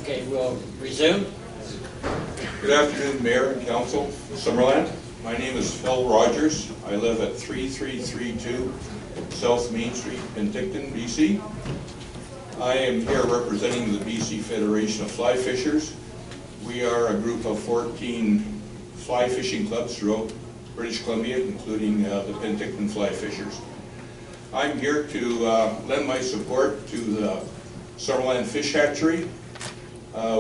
Okay, we'll resume. Good afternoon, Mayor and Council, Summerland. My name is Phil Rogers. I live at 3332 South Main Street, Penticton, BC. I am here representing the BC Federation of Fly Fishers. We are a group of 14 fly fishing clubs throughout British Columbia, including the Penticton Fly Fishers. I'm here to lend my support to the Summerland Fish Hatchery.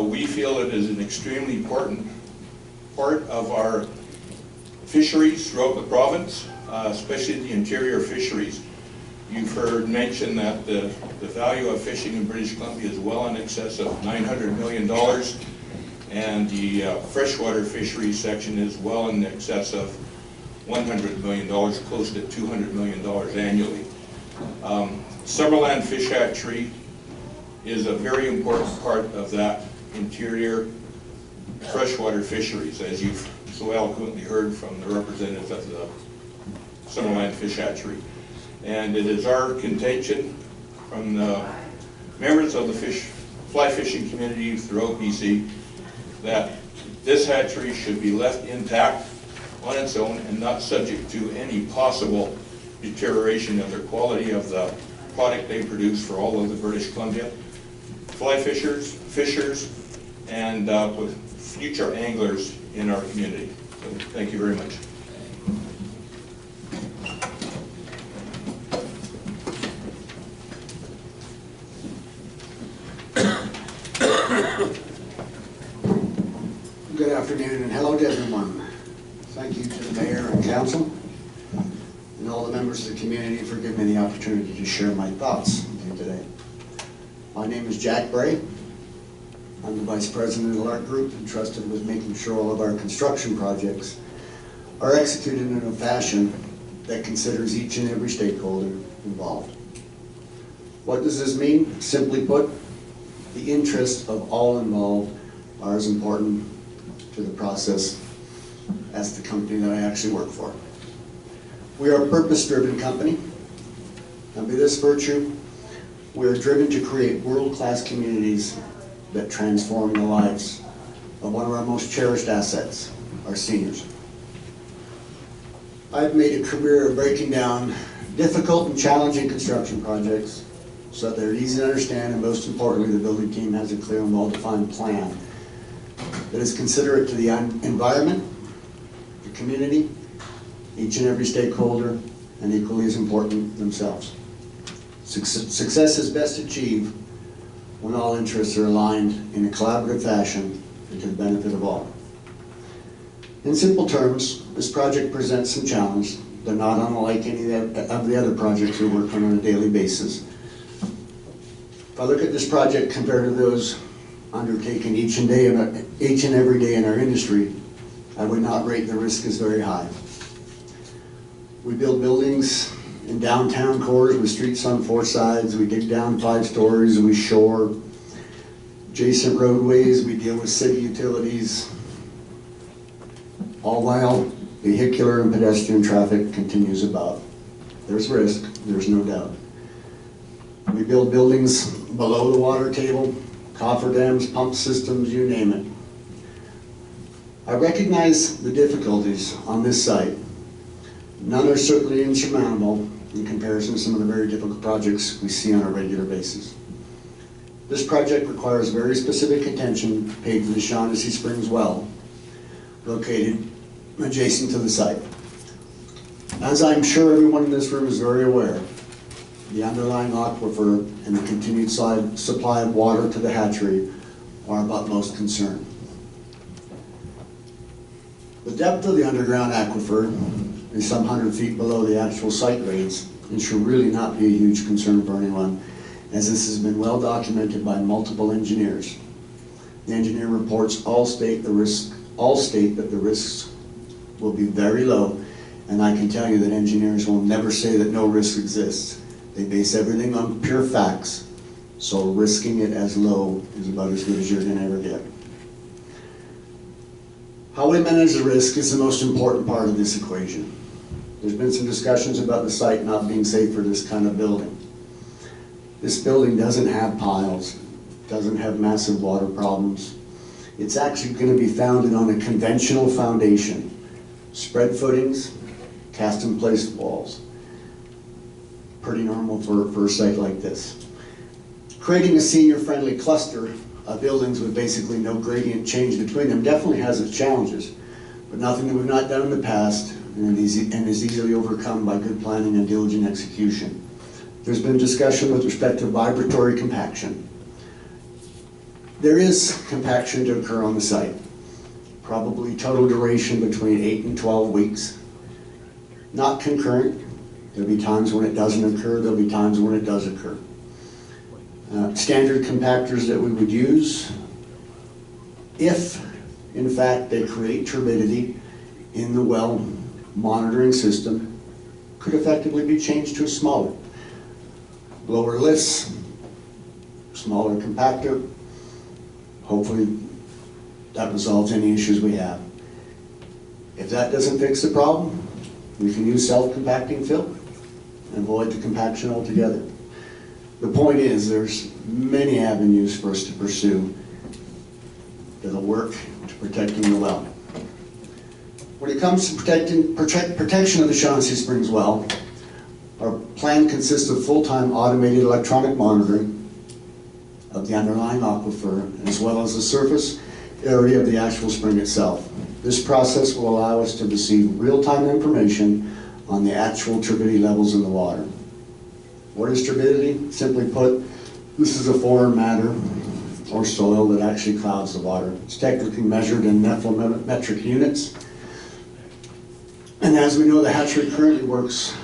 We feel it is an extremely important part of our fisheries throughout the province, especially the interior fisheries. You've heard mention that the value of fishing in British Columbia is well in excess of $900 million, and the freshwater fisheries section is well in excess of $100 million, close to $200 million annually. Summerland Fish Hatchery is a very important part of that interior freshwater fisheries, as you've so eloquently heard from the representatives of the Summerland Fish Hatchery. And it is our contention from the members of the fly fishing community throughout BC that this hatchery should be left intact on its own and not subject to any possible deterioration of the quality of the product they produce for all of the British Columbia fly fishers, and with future anglers in our community. So thank you very much. Good afternoon and hello to everyone. Thank you to the Mayor and Council and all the members of the community for giving me the opportunity to share my thoughts with you today. My name is Jack Bray. I'm the Vice President of our group, entrusted with making sure all of our construction projects are executed in a fashion that considers each and every stakeholder involved. What does this mean? Simply put, the interests of all involved are as important to the process as the company that I actually work for. We are a purpose-driven company, and by this virtue, we are driven to create world-class communities that transform the lives of one of our most cherished assets, our seniors. I've made a career of breaking down difficult and challenging construction projects so that they're easy to understand, and most importantly, the building team has a clear and well-defined plan that is considerate to the environment, the community, each and every stakeholder, and equally as important, themselves. Success is best achieved when all interests are aligned in a collaborative fashion and to the benefit of all. In simple terms, this project presents some challenge. They're not unlike any of the other projects we work on a daily basis. If I look at this project compared to those undertaken each and every day in our industry, I would not rate the risk as very high. We build buildings in downtown cores with streets on 4 sides. We dig down 5 stories. We shore adjacent roadways. We deal with city utilities, all while vehicular and pedestrian traffic continues above. There's risk, there's no doubt. We build buildings below the water table, cofferdams, pump systems, you name it. I recognize the difficulties on this site. None are certainly insurmountable in comparison to some of the very difficult projects we see on a regular basis. This project requires very specific attention paid to the Shaughnessy Springs well, located adjacent to the site. As I'm sure everyone in this room is very aware, the underlying aquifer and the continued supply of water to the hatchery are of utmost concern. The depth of the underground aquifer is some 100 feet below the actual site grades and should really not be a huge concern for anyone, as this has been well documented by multiple engineers. The engineer reports all state that the risks will be very low, and I can tell you that engineers will never say that no risk exists. They base everything on pure facts, so risking it as low is about as good as you're going to ever get. How we manage the risk is the most important part of this equation. There's been some discussions about the site not being safe for this kind of building. This building doesn't have piles. doesn't have massive water problems. It's actually going to be founded on a conventional foundation, spread footings, cast in place walls. Pretty normal for a site like this. Creating a senior-friendly cluster of buildings with basically no gradient change between them definitely has its challenges, but nothing that we've not done in the past and is easily overcome by good planning and diligent execution. There's been discussion with respect to vibratory compaction. There is compaction to occur on the site, probably total duration between 8 and 12 weeks. Not concurrent. There'll be times when it doesn't occur, there'll be times when it does occur. Standard compactors that we would use, if in fact they create turbidity in the well monitoring system, could effectively be changed to a smaller. Lower lifts, smaller compactor. Hopefully that resolves any issues we have. If that doesn't fix the problem, we can use self-compacting fill and avoid the compaction altogether. The point is, there's many avenues for us to pursue that'll work to protecting the well. When it comes to protection of the Shaughnessy Springs well, our plan consists of full-time automated electronic monitoring of the underlying aquifer, as well as the surface area of the actual spring itself. This process will allow us to receive real-time information on the actual turbidity levels in the water. What is turbidity? Simply put, this is a foreign matter or soil that actually clouds the water. It's technically measured in nephelometric units. And as we know, the hatchery currently works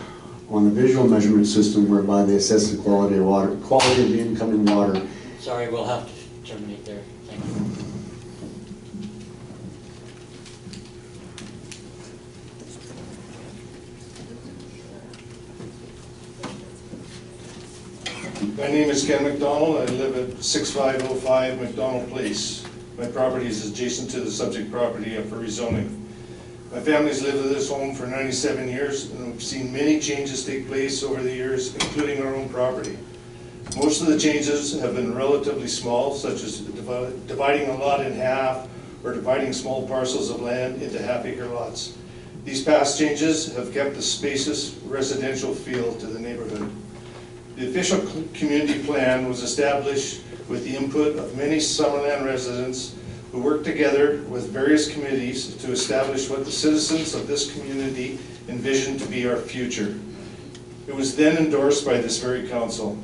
on a visual measurement system whereby they assess the quality of water, quality of the incoming water. Sorry, we'll have to terminate there. Thank you. My name is Ken McDonald. I live at 6505 McDonald Place. My property is adjacent to the subject property up for rezoning. My family's lived in this home for 97 years, and we've seen many changes take place over the years, including our own property. Most of the changes have been relatively small, such as dividing a lot in half or dividing small parcels of land into half-acre lots. These past changes have kept the spacious residential feel to the neighborhood. The official community plan was established with the input of many Summerland residents who worked together with various committees to establish what the citizens of this community envisioned to be our future. It was then endorsed by this very council.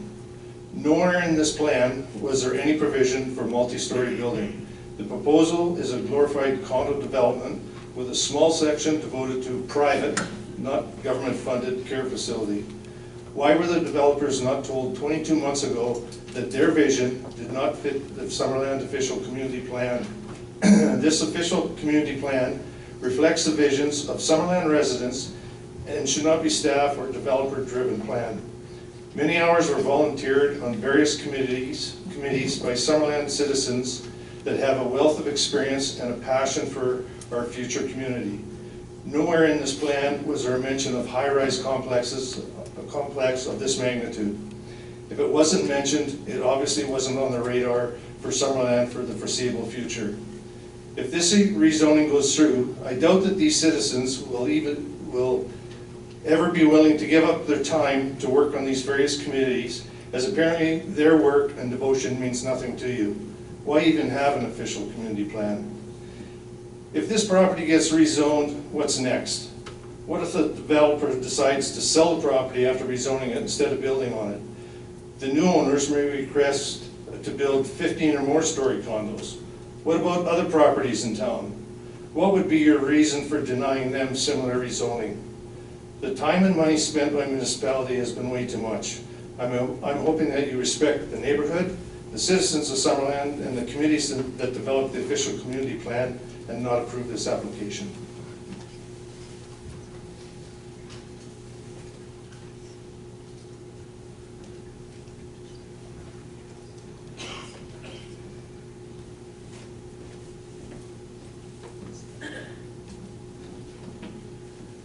Nowhere in this plan was there any provision for multi-story building. The proposal is a glorified condo development with a small section devoted to private, not government-funded care facility. Why were the developers not told 22 months ago that their vision did not fit the Summerland official community plan? This official community plan reflects the visions of Summerland residents and should not be staff or developer-driven plan. Many hours were volunteered on various committees by Summerland citizens that have a wealth of experience and a passion for our future community. Nowhere in this plan was there a mention of high-rise complexes, a complex of this magnitude. If it wasn't mentioned, it obviously wasn't on the radar for Summerland for the foreseeable future. If this rezoning goes through, I doubt that these citizens will ever be willing to give up their time to work on these various committees, as apparently their work and devotion means nothing to you. Why even have an official community plan? If this property gets rezoned, what's next? What if the developer decides to sell the property after rezoning it instead of building on it? The new owners may request to build 15 or more story condos. What about other properties in town? What would be your reason for denying them similar rezoning? The time and money spent by municipality has been way too much. I'm hoping that you respect the neighborhood, the citizens of Summerland, and the committees that developed the official community plan and not approve this application.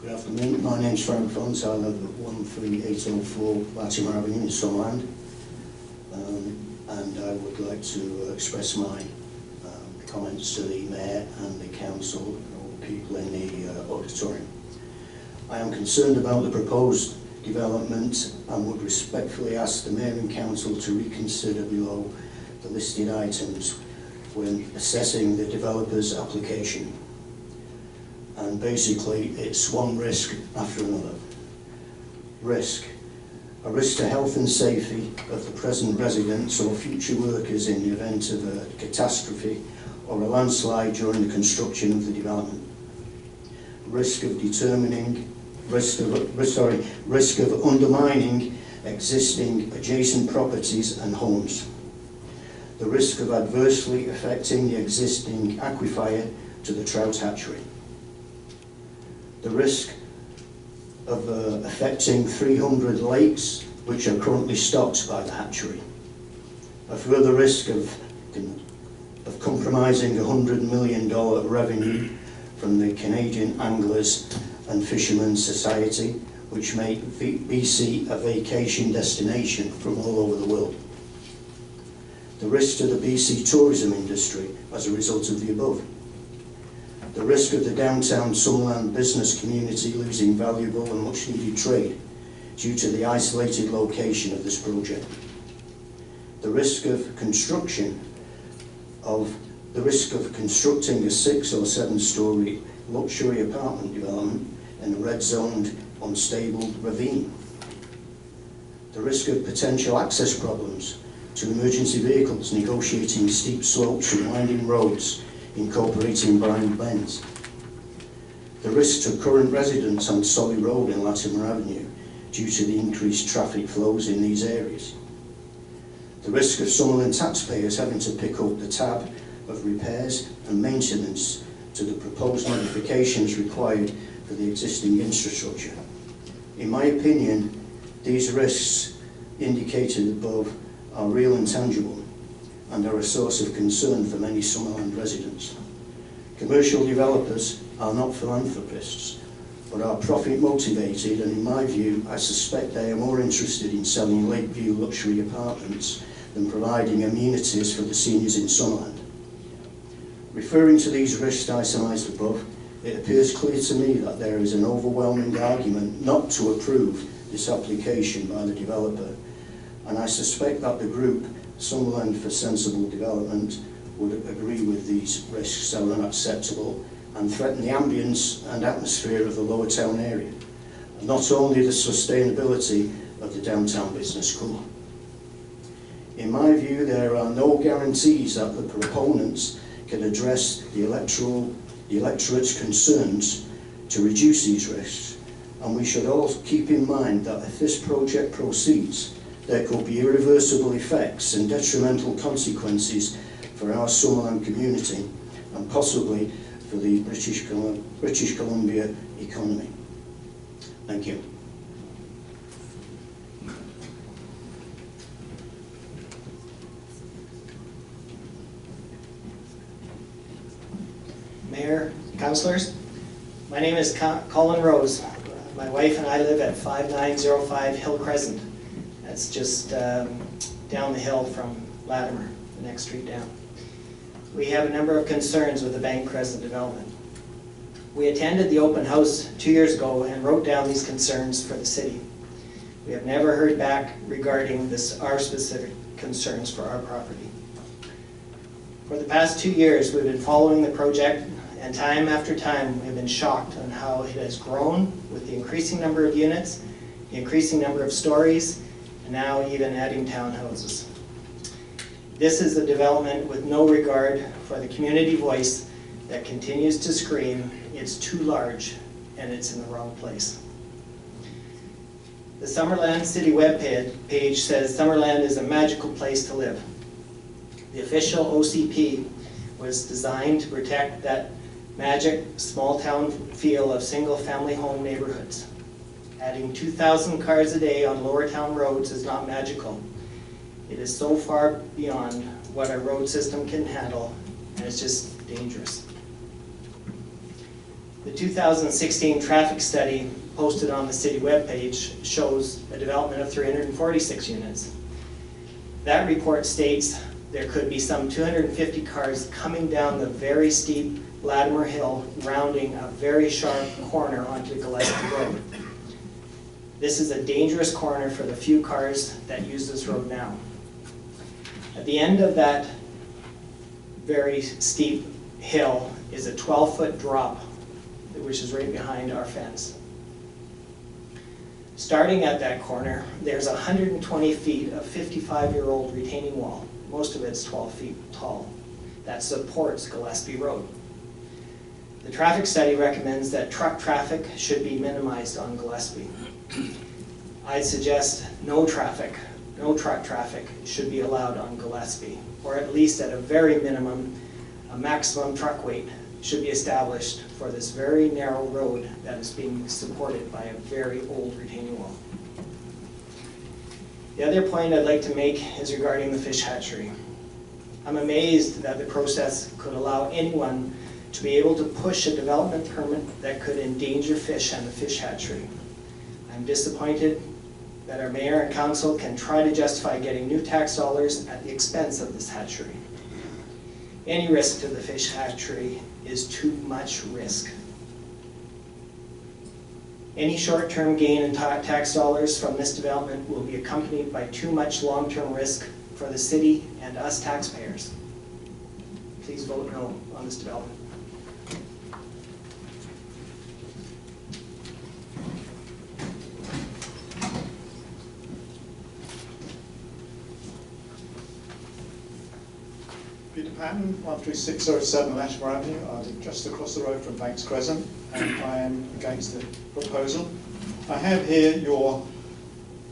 Good afternoon, my name's Frank Frons. I live at 13804 Latimer Avenue in Summerland. and I would like to express my comments to the Mayor and the Council and all the people in the auditorium. I am concerned about the proposed development and would respectfully ask the Mayor and Council to reconsider below the listed items when assessing the developer's application. And basically it's one risk after another. Risk. A risk to health and safety of the present residents or future workers in the event of a catastrophe or a landslide during the construction of the development. Risk of undermining existing adjacent properties and homes. The risk of adversely affecting the existing aquifer to the trout hatchery. The risk of affecting 300 lakes which are currently stocked by the hatchery. A further risk of compromising $100 million revenue from the Canadian Anglers and Fishermen Society, which make BC a vacation destination from all over the world. The risk to the BC tourism industry as a result of the above. The risk of the downtown Summerland business community losing valuable and much needed trade due to the isolated location of this project. The risk of constructing a 6 or 7 story luxury apartment development in a red-zoned, unstable ravine. The risk of potential access problems to emergency vehicles negotiating steep slopes and winding roads incorporating blind bends. The risk to current residents on Solly Road and Latimer Avenue due to the increased traffic flows in these areas. The risk of Summerland taxpayers having to pick up the tab of repairs and maintenance to the proposed modifications required for the existing infrastructure. In my opinion, these risks indicated above are real and tangible and are a source of concern for many Summerland residents. Commercial developers are not philanthropists, but are profit motivated, and in my view, I suspect they are more interested in selling Lakeview luxury apartments than providing amenities for the seniors in Summerland. Referring to these risks itemized above, it appears clear to me that there is an overwhelming argument not to approve this application by the developer, and I suspect that the group, Summerland for Sensible Development, would agree with these risks are unacceptable and threaten the ambience and atmosphere of the lower town area, and not only the sustainability of the downtown business core. In my view, there are no guarantees that the proponents can address the electorate's concerns to reduce these risks, and we should all keep in mind that if this project proceeds, there could be irreversible effects and detrimental consequences for our Summerland community and possibly for the British Columbia economy. Thank you. Mayor, councillors, my name is Colin Rose. My wife and I live at 5905 Hill Crescent. That's just down the hill from Latimer, the next street down. We have a number of concerns with the Bank Crescent development. We attended the open house 2 years ago and wrote down these concerns for the city. We have never heard back regarding our specific concerns for our property. For the past 2 years, we've been following the project, and time after time, we've been shocked on how it has grown with the increasing number of units, the increasing number of stories, and now even adding townhouses. This is a development with no regard for the community voice that continues to scream, it's too large and it's in the wrong place. The Summerland City webpage says Summerland is a magical place to live. The official OCP was designed to protect that magic small town feel of single family home neighborhoods. Adding 2,000 cars a day on lower town roads is not magical. It is so far beyond what our road system can handle, and it's just dangerous. The 2016 traffic study posted on the city webpage shows a development of 346 units. That report states there could be some 250 cars coming down the very steep Latimer Hill, rounding a very sharp corner onto Gillespie Road. This is a dangerous corner for the few cars that use this road now. At the end of that very steep hill is a 12-foot drop, which is right behind our fence. Starting at that corner, there's 120 feet of 55-year-old retaining wall. Most of it's 12 feet tall. That supports Gillespie Road. The traffic study recommends that truck traffic should be minimized on Gillespie. I suggest no truck traffic should be allowed on Gillespie, or at least at a very minimum, a maximum truck weight should be established for this very narrow road that is being supported by a very old retaining wall. The other point I'd like to make is regarding the fish hatchery. I'm amazed that the process could allow anyone to be able to push a development permit that could endanger fish and the fish hatchery. I'm disappointed that our mayor and council can try to justify getting new tax dollars at the expense of this hatchery. Any risk to the fish hatchery is too much risk. Any short-term gain in tax dollars from this development will be accompanied by too much long-term risk for the city and us taxpayers. Please vote no on this development. Peter Patton, 13607 Latimer Avenue. I live just across the road from Banks Crescent, and I am against the proposal. I have here your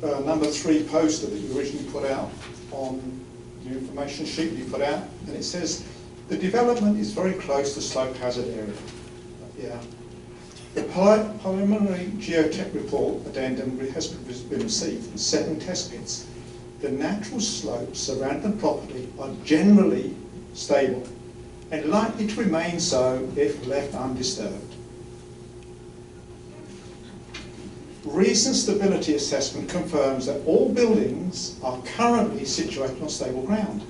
number 3 poster that you originally put out on the information sheet you put out, and it says, the development is very close to slope hazard area. Yeah. The preliminary geotech report addendum has been received from 7 test pits. The natural slopes surrounding the property are generally stable and likely to remain so if left undisturbed. Recent stability assessment confirms that all buildings are currently situated on stable ground.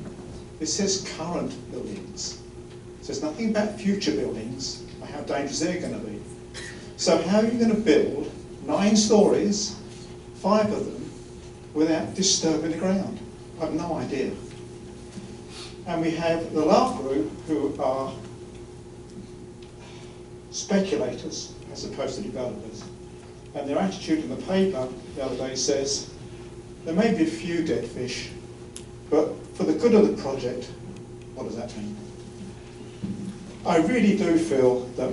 It says current buildings. It says nothing about future buildings or how dangerous they're going to be. So how are you going to build 9 stories, 5 of them, without disturbing the ground? I have no idea. And we have the last group who are speculators as opposed to developers. And their attitude in the paper the other day says, there may be a few dead fish, but for the good of the project, what does that mean? I really do feel that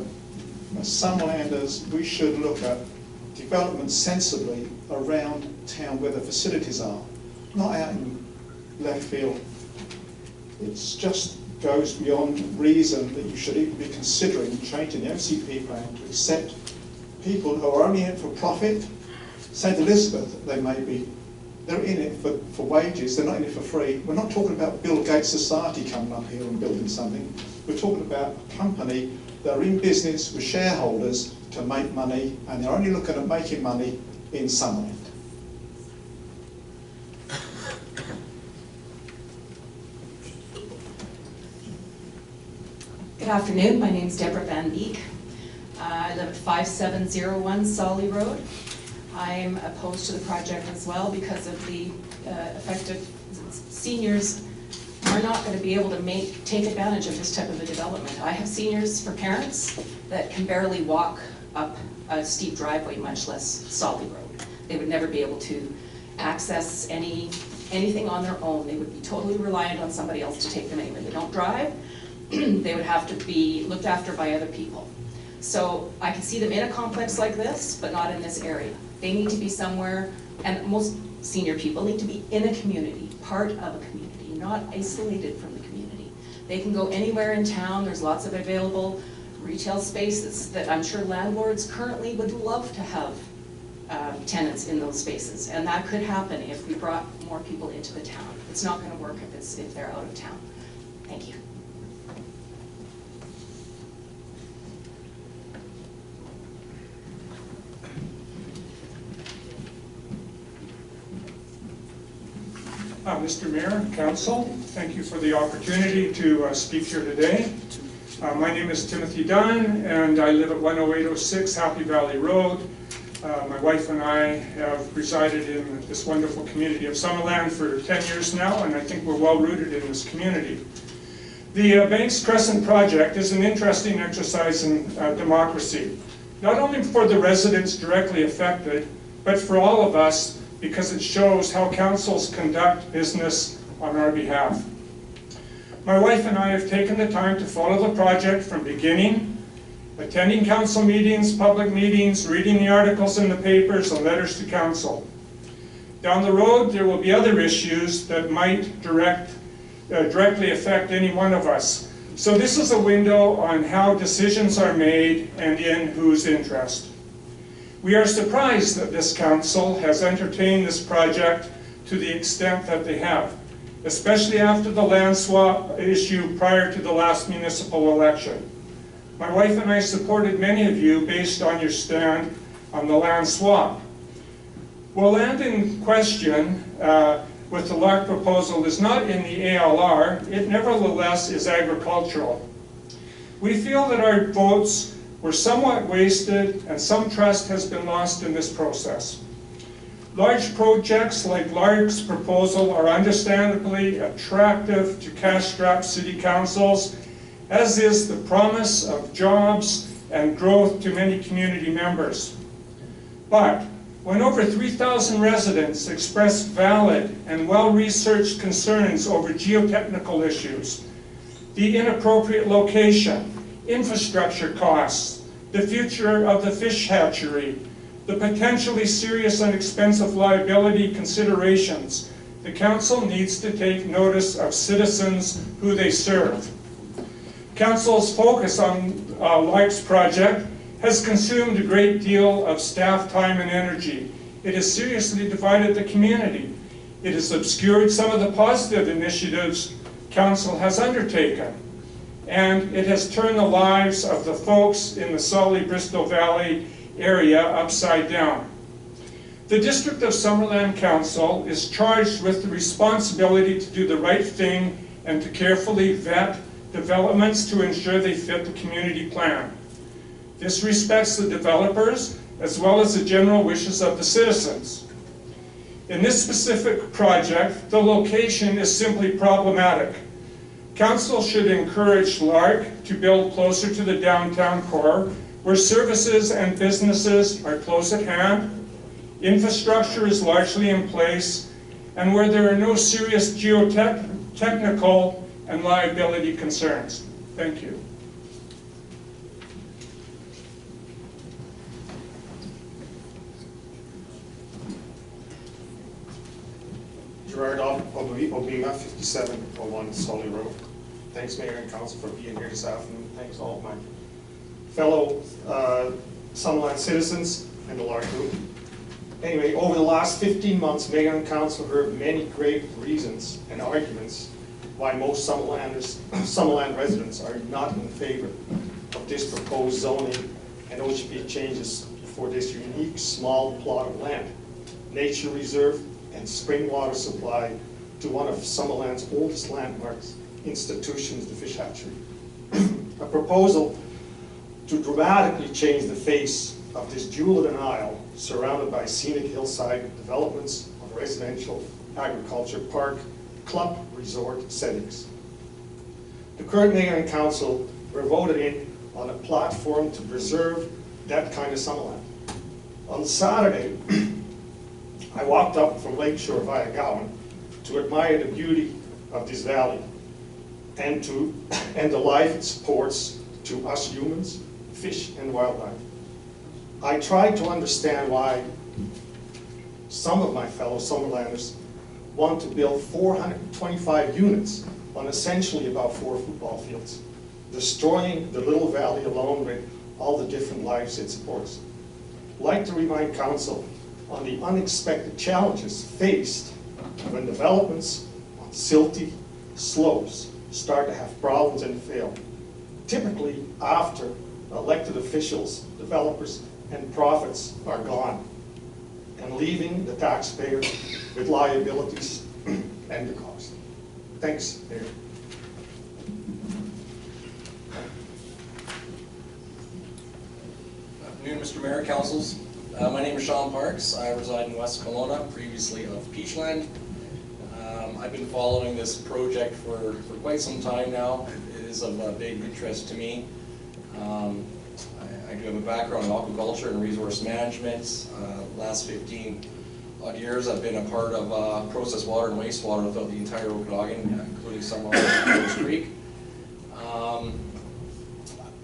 as Summerlanders, we should look at development sensibly around town where the facilities are, not out in left field. It just goes beyond reason that you should even be considering changing the OCP plan to accept people who are only in it for profit. St. Elizabeth, they're in it for wages, they're not in it for free. We're not talking about Bill Gates Society coming up here and building something. We're talking about a company that are in business with shareholders to make money, and they're only looking at making money in Summerland. Good afternoon, my name's Deborah Van Beek. I live at 5701 Solly Road. I'm opposed to the project as well because of the effective seniors are not going to be able to take advantage of this type of a development. I have seniors for parents that can barely walk up a steep driveway, much less Solly Road. They would never be able to access anything on their own. They would be totally reliant on somebody else to take them anywhere. They don't drive. They would have to be looked after by other people. So I can see them in a complex like this, but not in this area. They need to be somewhere, and most senior people need to be in a community, part of a community, not isolated from the community. They can go anywhere in town. There's lots of available retail space that I'm sure landlords currently would love to have tenants in those spaces, and that could happen if we brought more people into the town. It's not going to work if they're out of town. Thank you. Mr. Mayor, Council, thank you for the opportunity to speak here today. My name is Timothy Dunn, and I live at 10806 Happy Valley Road. My wife and I have resided in this wonderful community of Summerland for 10 years now, and I think we're well rooted in this community. The Banks Crescent project is an interesting exercise in democracy, not only for the residents directly affected, but for all of us, because it shows how councils conduct business on our behalf. My wife and I have taken the time to follow the project from beginning, attending council meetings, public meetings, reading the articles in the papers and letters to council. Down the road, there will be other issues that might directly affect any one of us. So this is a window on how decisions are made and in whose interest. We are surprised that this council has entertained this project to the extent that they have, especially after the land swap issue prior to the last municipal election. My wife and I supported many of you based on your stand on the land swap. Well, land in question with the LARC proposal is not in the ALR, it nevertheless is agricultural. We feel that our votes were somewhat wasted and some trust has been lost in this process. Large projects like LARC's proposal are understandably attractive to cash-strapped city councils, as is the promise of jobs and growth to many community members. But when over 3,000 residents express valid and well-researched concerns over geotechnical issues, the inappropriate location, infrastructure costs, the future of the fish hatchery, the potentially serious and expensive liability considerations, the council needs to take notice of citizens who they serve. Council's focus on LARC's project has consumed a great deal of staff time and energy. It has seriously divided the community. It has obscured some of the positive initiatives council has undertaken. And it has turned the lives of the folks in the Sully-Bristol Valley area upside down. The District of Summerland Council is charged with the responsibility to do the right thing and to carefully vet developments to ensure they fit the community plan. This respects the developers as well as the general wishes of the citizens. In this specific project, the location is simply problematic. Council should encourage LARC to build closer to the downtown core, where services and businesses are close at hand, infrastructure is largely in place, and where there are no serious geotechnical and liability concerns. Thank you. Gerard Obima, 5701 Sully Road. Thanks, Mayor and Council, for being here this afternoon. Thanks all of my fellow Summerland citizens and the LARC group. Anyway, over the last 15 months, Mayor and Council heard many great reasons and arguments why most Summerland residents are not in favor of this proposed zoning and OGP changes for this unique small plot of land, nature reserve, and spring water supply to one of Summerland's oldest landmarks institutions, the fish hatchery. A proposal to dramatically change the face of this jewel in an isle surrounded by scenic hillside developments of residential, agriculture, park, club, resort settings. The current mayor and council were voted in on a platform to preserve that kind of Summerland. On Saturday, I walked up from Lakeshore via Gowan to admire the beauty of this valley and the life it supports to us humans, fish and wildlife. I tried to understand why some of my fellow Summerlanders want to build 425 units on essentially about 4 football fields, destroying the little valley along with all the different lives it supports. I'd like to remind Council on the unexpected challenges faced when developments on silty slopes start to have problems and fail, typically after elected officials, developers, and profits are gone, and leaving the taxpayer with liabilities and and the cost. Thanks, Mayor. Good afternoon, Mr. Mayor, Councils. My name is Sean Parks. I reside in West Kelowna, previously of Peachland. I've been following this project for quite some time now. It is of big interest to me. I do have a background in aquaculture and resource management. Last 15 odd years I've been a part of processed water and wastewater throughout the entire Okanagan, including Summerland and Rose Creek.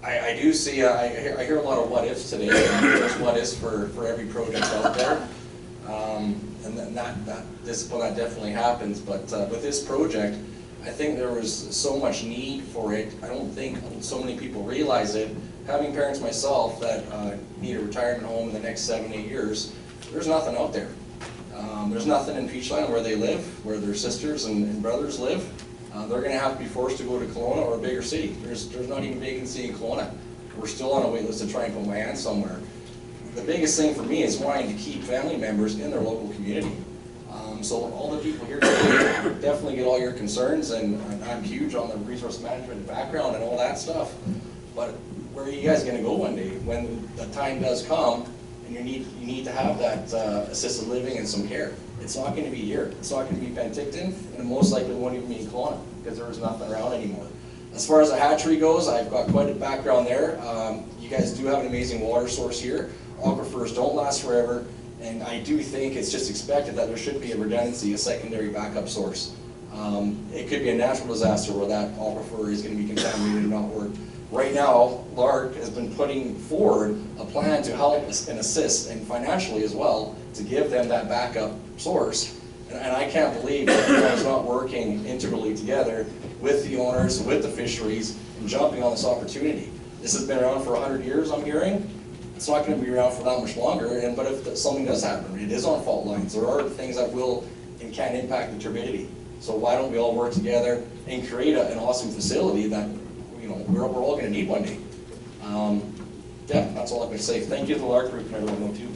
I do see, I hear a lot of what ifs today. There's what ifs for every project out there. And then that discipline, that definitely happens. But with this project, I think there was so much need for it. I don't think so many people realize it. Having parents myself that need a retirement home in the next 7-8 years, there's nothing out there. There's nothing in Peachland where they live, where their sisters and brothers live. They're going to have to be forced to go to Kelowna or a bigger city. There's not even vacancy in Kelowna. We're still on a wait list to try and put my aunt somewhere. The biggest thing for me is wanting to keep family members in their local community. So all the people here today definitely get all your concerns, and I'm huge on the resource management background and all that stuff. But where are you guys going to go one day when the time does come and you need to have that assisted living and some care? It's not going to be here. It's not going to be Penticton, and it most likely won't even be in Kelowna because there is nothing around anymore. As far as the hatchery goes, I've got quite a background there. You guys do have an amazing water source here. Aquifers don't last forever, and I do think it's just expected that there should be a redundancy, a secondary backup source. It could be a natural disaster where that aquifer is going to be contaminated and not work. Right now, LARC has been putting forward a plan to help and assist, and financially as well, to give them that backup source. And I can't believe that it's not working integrally together with the owners, with the fisheries, and jumping on this opportunity. This has been around for 100 years, I'm hearing. It's not going to be around for that much longer, but if something does happen, it is on fault lines. There are things that will and can impact the turbidity. So why don't we all work together and create an awesome facility that we're all going to need one day. Yeah, that's all I'm going to say. Thank you to the LARC group and everyone too.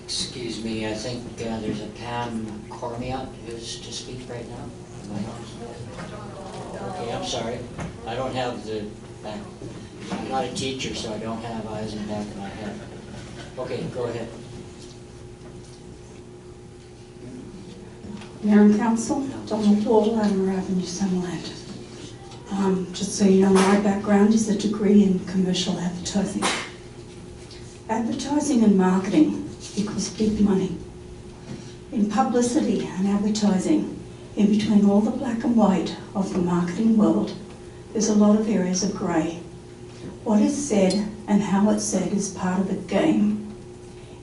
Excuse me, I think there's a Pam Cormiot who's to speak right now. Am I on? Okay, I'm sorry. I don't have the back. I'm not a teacher, so I don't have eyes in the back of my head. Okay, go ahead. Mayor and Council, Donald Wall, Latimer Avenue, Summerland. Just so you know, my background is a degree in commercial advertising. Advertising and marketing equals big money. In publicity and advertising, in between all the black and white of the marketing world, there's a lot of areas of grey. What is said and how it's said is part of the game.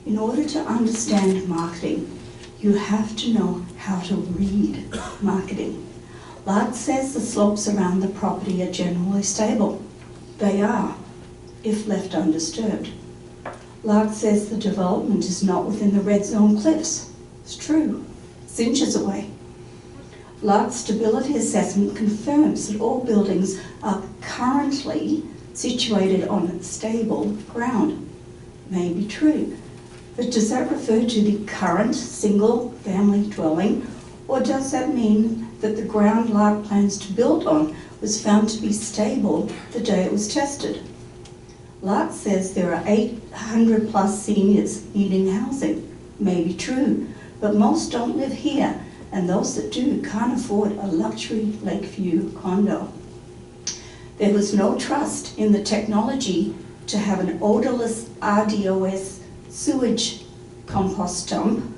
In order to understand marketing, you have to know how to read marketing. LARC says the slopes around the property are generally stable. They are, if left undisturbed. LARC says the development is not within the red zone cliffs. It's true. It's inches away. LARC's stability assessment confirms that all buildings are currently situated on stable ground. May be true, but does that refer to the current single-family dwelling, or does that mean that the ground LARC plans to build on was found to be stable the day it was tested? LARC says there are 800 plus seniors needing housing. May be true, but most don't live here, and those that do can't afford a luxury Lakeview condo. There was no trust in the technology to have an odorless RDOS sewage compost dump,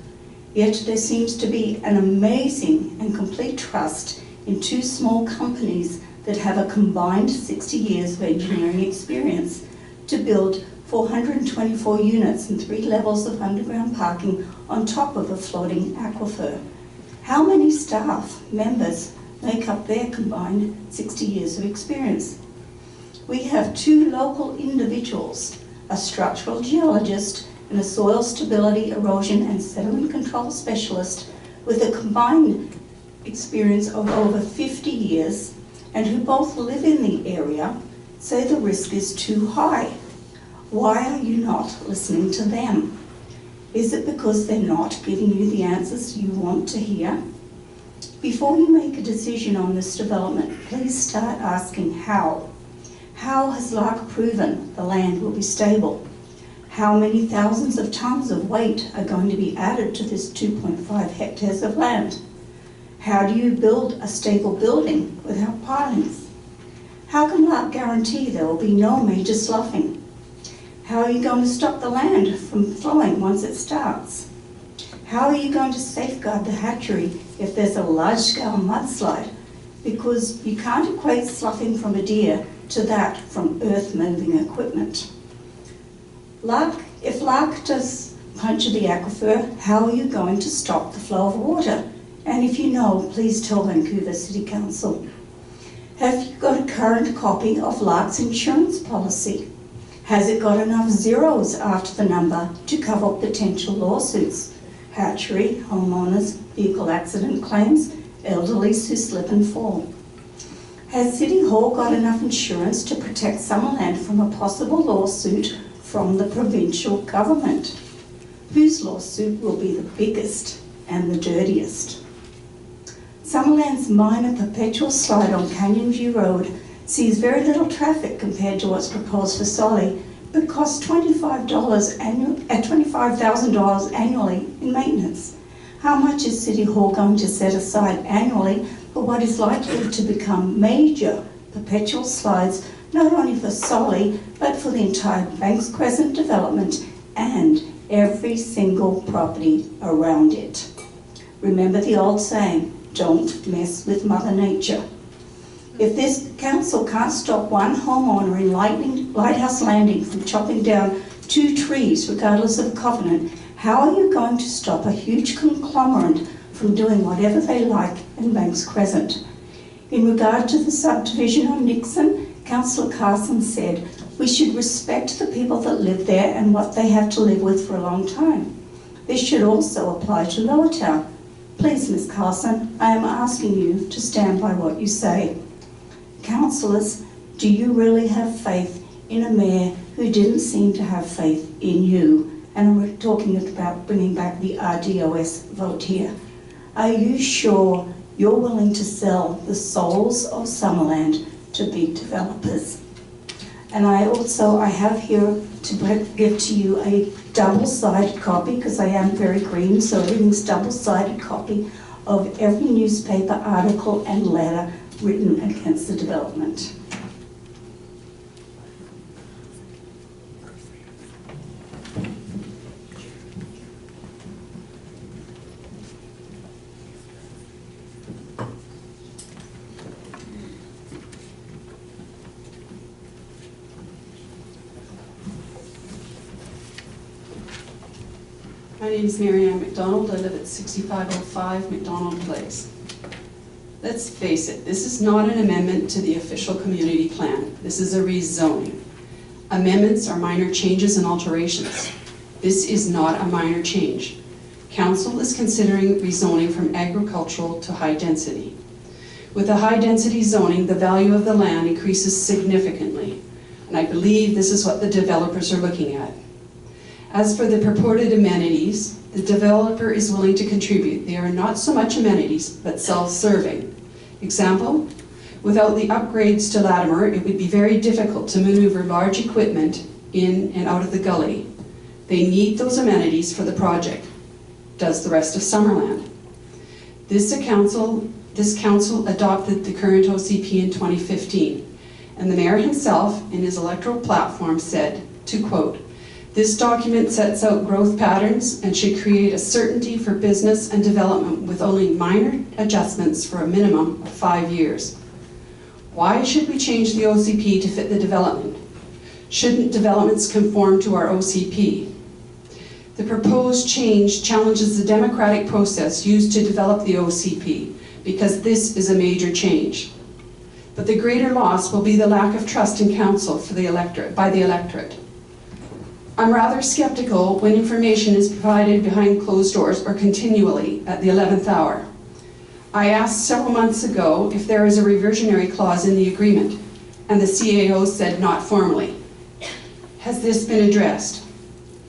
yet there seems to be an amazing and complete trust in two small companies that have a combined 60 years of engineering experience to build 424 units and 3 levels of underground parking on top of a floating aquifer. How many staff members make up their combined 60 years of experience? We have 2 local individuals, a structural geologist and a soil stability, erosion and sediment control specialist with a combined experience of over 50 years and who both live in the area, say the risk is too high. Why are you not listening to them? Is it because they're not giving you the answers you want to hear? Before you make a decision on this development, please start asking how. How has Lark proven the land will be stable? How many thousands of tons of weight are going to be added to this 2.5 hectares of land? How do you build a stable building without pilings? How can Lark guarantee there will be no major sloughing? How are you going to stop the land from flowing once it starts? How are you going to safeguard the hatchery if there's a large-scale mudslide? Because you can't equate sloughing from a deer to that from earth-moving equipment. If Lark does puncture the aquifer, how are you going to stop the flow of water? And if you know, please tell Vancouver City Council. Have you got a current copy of Lark's insurance policy? Has it got enough zeros after the number to cover potential lawsuits? Hatchery, homeowners, vehicle accident claims, elderlies who slip and fall. Has City Hall got enough insurance to protect Summerland from a possible lawsuit from the provincial government? Whose lawsuit will be the biggest and the dirtiest? Summerland's minor perpetual slide on Canyon View Road sees very little traffic compared to what's proposed for Solly, but costs $25,000 annually in maintenance. How much is City Hall going to set aside annually for what is likely to become major perpetual slides, not only for Solly, but for the entire Banks Crescent development and every single property around it? Remember the old saying, don't mess with Mother Nature. If this council can't stop one homeowner in Lighthouse Landing from chopping down 2 trees regardless of covenant, how are you going to stop a huge conglomerate from doing whatever they like in Banks Crescent? In regard to the subdivision on Nixon, Councillor Carson said, we should respect the people that live there and what they have to live with for a long time. This should also apply to Lower Town. Please, Ms. Carson, I am asking you to stand by what you say. Councillors, do you really have faith in a mayor who didn't seem to have faith in you? And we're talking about bringing back the RDOS vote here. Are you sure you're willing to sell the souls of Summerland to big developers? And I have here to give to you a double-sided copy, because I am very green, so everything's double-sided copy of every newspaper article and letter written against the development. My name is Mary Ann McDonald. I live at 6505 McDonald Place. Let's face it, this is not an amendment to the official community plan. This is a rezoning. Amendments are minor changes and alterations. This is not a minor change. Council is considering rezoning from agricultural to high density. With the high density zoning, the value of the land increases significantly, and I believe this is what the developers are looking at. As for the purported amenities, the developer is willing to contribute. They are not so much amenities, but self-serving. Example, without the upgrades to Latimer, it would be very difficult to maneuver large equipment in and out of the gully. They need those amenities for the project. Does the rest of Summerland. This council adopted the current OCP in 2015, and the mayor himself, in his electoral platform, said, to quote, "This document sets out growth patterns and should create a certainty for business and development with only minor adjustments for a minimum of 5 years." Why should we change the OCP to fit the development? Shouldn't developments conform to our OCP? The proposed change challenges the democratic process used to develop the OCP, because this is a major change. But the greater loss will be the lack of trust in council for the electorate, by the electorate. I'm rather skeptical when information is provided behind closed doors or continually at the 11th hour. I asked several months ago if there is a reversionary clause in the agreement, and the CAO said not formally. Has this been addressed?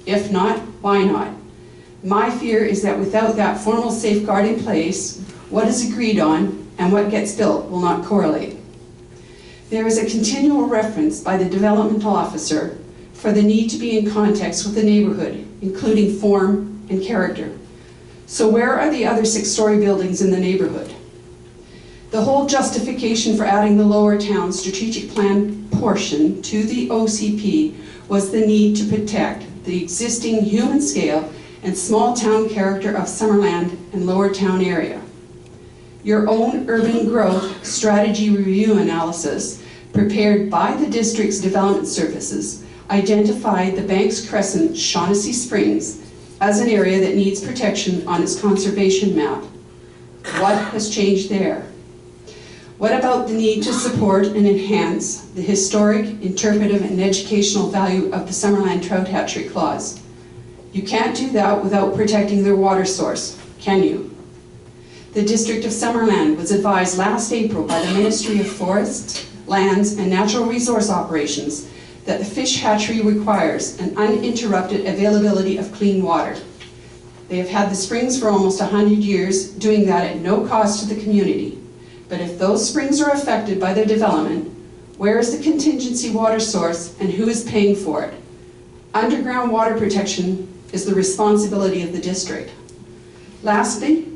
If not, why not? My fear is that without that formal safeguard in place, what is agreed on and what gets built will not correlate. There is a continual reference by the developmental officer for the need to be in context with the neighborhood, including form and character. So where are the other 6-story buildings in the neighborhood? The whole justification for adding the Lower Town strategic plan portion to the OCP was the need to protect the existing human scale and small town character of Summerland and Lower Town area. Your own urban growth strategy review analysis prepared by the district's development services identified the Banks Crescent Shaughnessy Springs as an area that needs protection on its conservation map. What has changed there? What about the need to support and enhance the historic, interpretive, and educational value of the Summerland Trout Hatchery Clause? You can't do that without protecting their water source, can you? The District of Summerland was advised last April by the Ministry of Forests, Lands, and Natural Resource Operations that the fish hatchery requires an uninterrupted availability of clean water. They have had the springs for almost 100 years, doing that at no cost to the community. But if those springs are affected by their development, where is the contingency water source and who is paying for it? Underground water protection is the responsibility of the district. Lastly,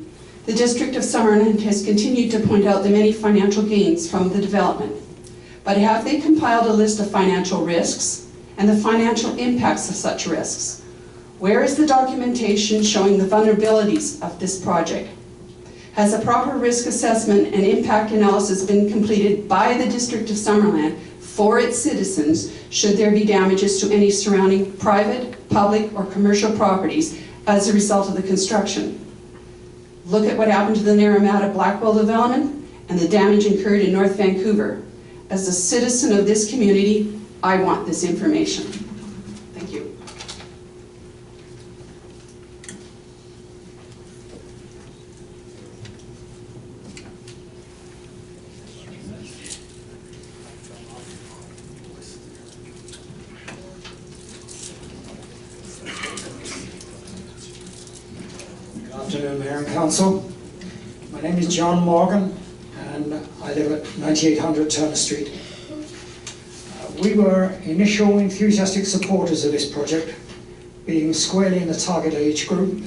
the District of Summerland has continued to point out the many financial gains from the development. But have they compiled a list of financial risks and the financial impacts of such risks? Where is the documentation showing the vulnerabilities of this project? Has a proper risk assessment and impact analysis been completed by the District of Summerland for its citizens should there be damages to any surrounding private, public, or commercial properties as a result of the construction? Look at what happened to the Naramata Blackwell development and the damage incurred in North Vancouver. As a citizen of this community, I want this information. Thank you. Good afternoon, Mayor and Council. My name is John Morgan, and I live at 9800 Turner Street. We were initial enthusiastic supporters of this project, being squarely in the target age group,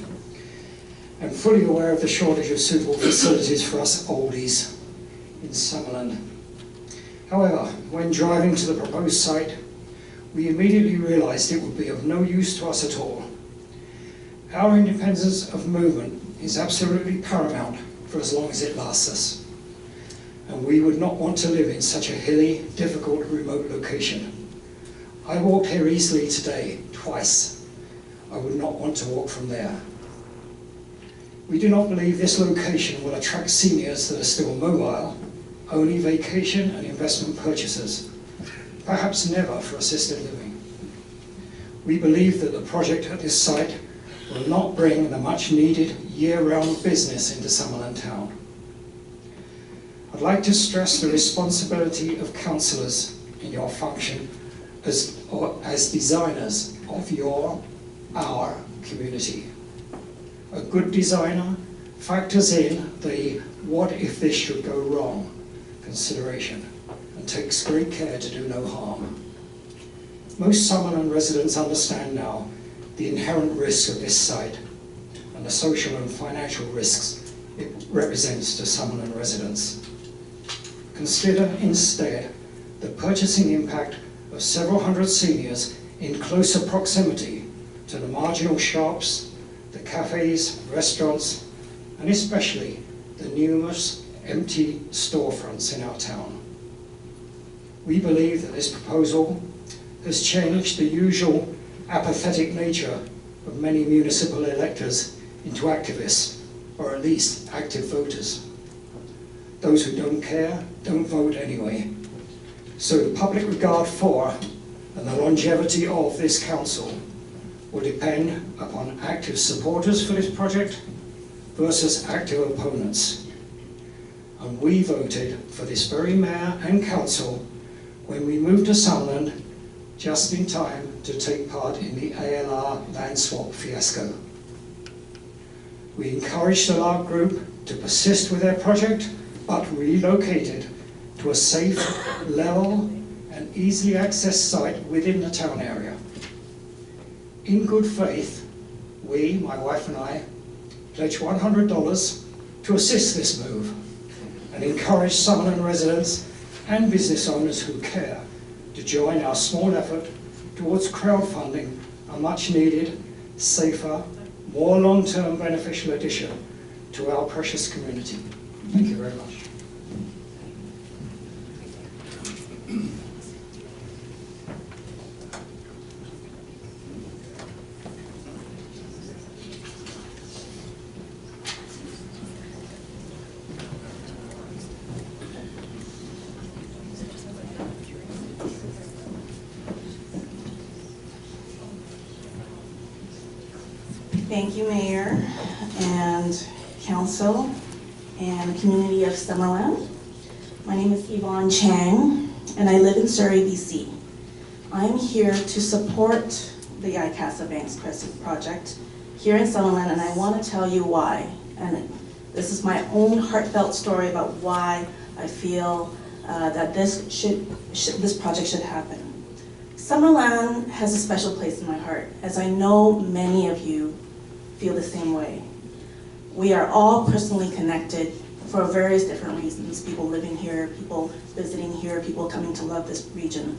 and fully aware of the shortage of suitable facilities for us oldies in Summerland. However, when driving to the proposed site, we immediately realized it would be of no use to us at all. Our independence of movement is absolutely paramount for as long as it lasts us. And we would not want to live in such a hilly, difficult, remote location. I walked here easily today, twice. I would not want to walk from there. We do not believe this location will attract seniors that are still mobile, only vacation and investment purchasers, perhaps never for assisted living. We believe that the project at this site will not bring the much needed year-round business into Summerland Town. I'd like to stress the responsibility of councillors in your function as designers of our community. A good designer factors in the what if this should go wrong consideration and takes great care to do no harm. Most Summerland residents understand now the inherent risk of this site and the social and financial risks it represents to Summerland residents. Consider instead the purchasing impact of several hundred seniors in closer proximity to the marginal shops, the cafes, restaurants, and especially the numerous empty storefronts in our town. We believe that this proposal has changed the usual apathetic nature of many municipal electors into activists, or at least active voters. Those who don't care don't vote anyway. So the public regard for and the longevity of this council will depend upon active supporters for this project versus active opponents. and we voted for this very mayor and council when we moved to Summerland just in time to take part in the ALR land swap fiasco. We encouraged the Lark Group to persist with their project, but relocated to a safe, level, and easily accessed site within the town area. In good faith, we, my wife and I, pledged $100 to assist this move and encourage Summerland residents and business owners who care to join our small effort towards crowdfunding a much needed, safer, more long-term beneficial addition to our precious community. Thank you very much. Thank you, Mayor and Council and the community of Summerland. My name is Yvonne Chang, and I live in Surrey, BC. I am here to support the ICASA Banks Crescent project here in Summerland, and I want to tell you why. And this is my own heartfelt story about why I feel that this project should happen. Summerland has a special place in my heart, as I know many of you feel the same way. We are all personally connected for various different reasons. People living here, people visiting here, people coming to love this region.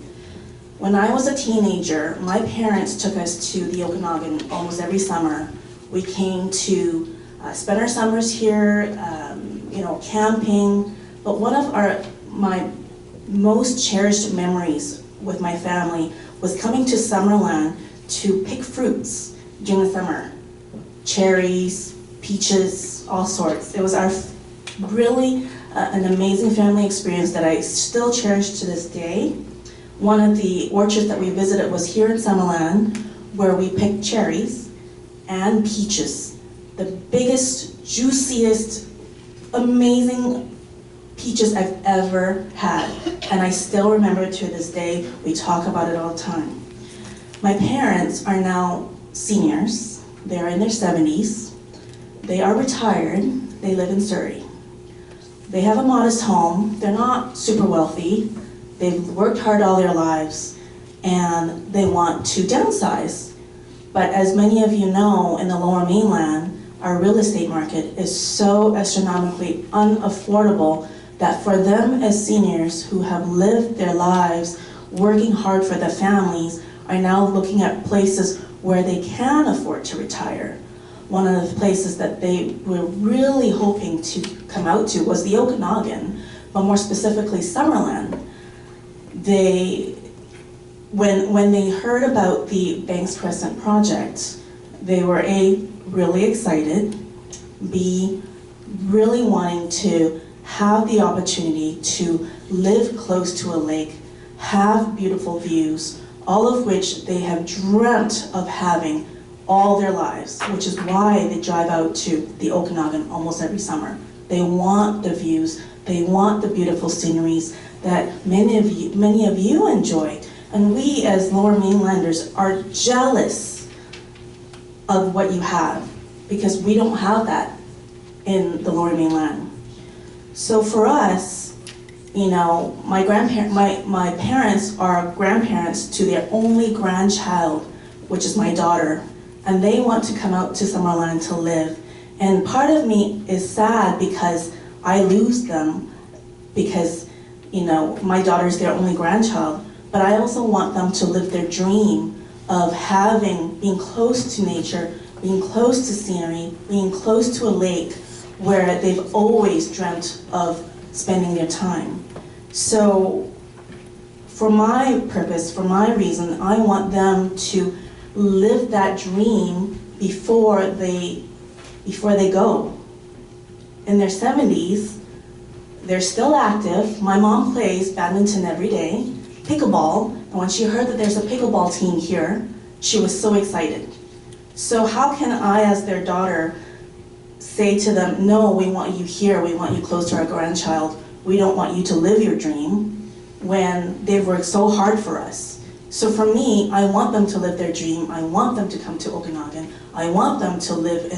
When I was a teenager, my parents took us to the Okanagan almost every summer. We came to spend our summers here, camping. But one of my most cherished memories with my family was coming to Summerland to pick fruits during the summer. Cherries, peaches, all sorts. It was really an amazing family experience that I still cherish to this day. One of the orchards that we visited was here in Summerland, where we picked cherries and peaches. The biggest, juiciest, amazing peaches I've ever had. And I still remember it to this day. We talk about it all the time. My parents are now seniors. They're in their 70s. They are retired. They live in Surrey. They have a modest home. They're not super wealthy. They've worked hard all their lives, and they want to downsize. But as many of you know, in the Lower Mainland, our real estate market is so astronomically unaffordable that for them as seniors who have lived their lives working hard for their families are now looking at places where they can afford to retire. One of the places that they were really hoping to come out to was the Okanagan, but more specifically Summerland. When they heard about the Banks Crescent project, they were A, really excited, B, really wanting to have the opportunity to live close to a lake, have beautiful views, all of which they have dreamt of having all their lives, which is why they drive out to the Okanagan almost every summer. They want the views, they want the beautiful sceneries that many of you enjoy. And we as Lower Mainlanders are jealous of what you have, because we don't have that in the Lower Mainland. So for us, my parents are grandparents to their only grandchild, which is my daughter, and they want to come out to Summerland to live. And part of me is sad because I lose them, because my daughter's their only grandchild, but I also want them to live their dream of being close to nature, being close to scenery, being close to a lake where they've always dreamt of spending their time. So for my purpose, for my reason, I want them to live that dream before they go. In their 70s, they're still active. My mom plays badminton every day, pickleball, and when she heard that there's a pickleball team here, she was so excited. So how can I, as their daughter, say to them, no, we want you here, we want you close to our grandchild, we don't want you to live your dream, when they've worked so hard for us. So for me, I want them to live their dream, I want them to come to Okanagan, I want them to live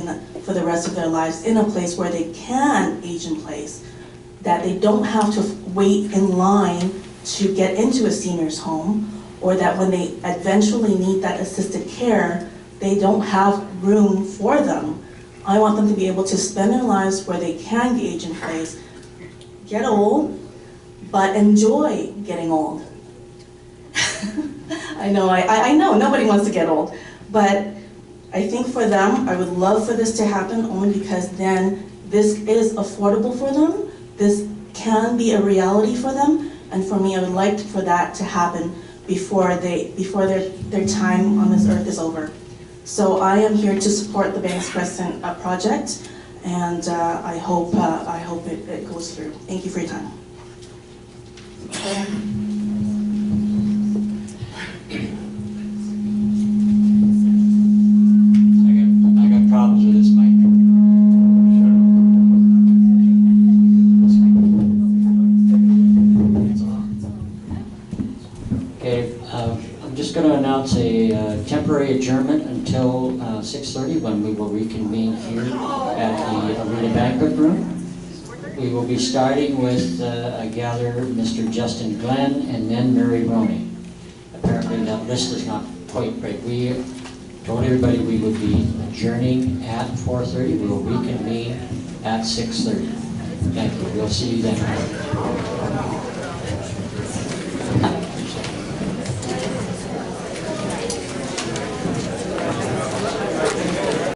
for the rest of their lives in a place where they can age in place, that they don't have to wait in line to get into a senior's home, or that when they eventually need that assisted care, they don't have room for them. I want them to be able to spend their lives where they can age in place, get old, but enjoy getting old. I know, nobody wants to get old, but I think for them, I would love for this to happen only because then this is affordable for them, this can be a reality for them, and for me, I would like for that to happen before their time on this earth is over. So I am here to support the Banks Crescent project, and I hope it goes through. Thank you for your time. I got problems with this mic. Okay, I'm just going to announce a temporary adjournment until 6:30 when we will reconvene here at the Arena Banquet Room. We will be starting with, I gather, Mr. Justin Glenn and then Mary Roney. Apparently that list is not quite right. We told everybody we would be adjourning at 4:30. We will reconvene at 6:30. Thank you. We'll see you then.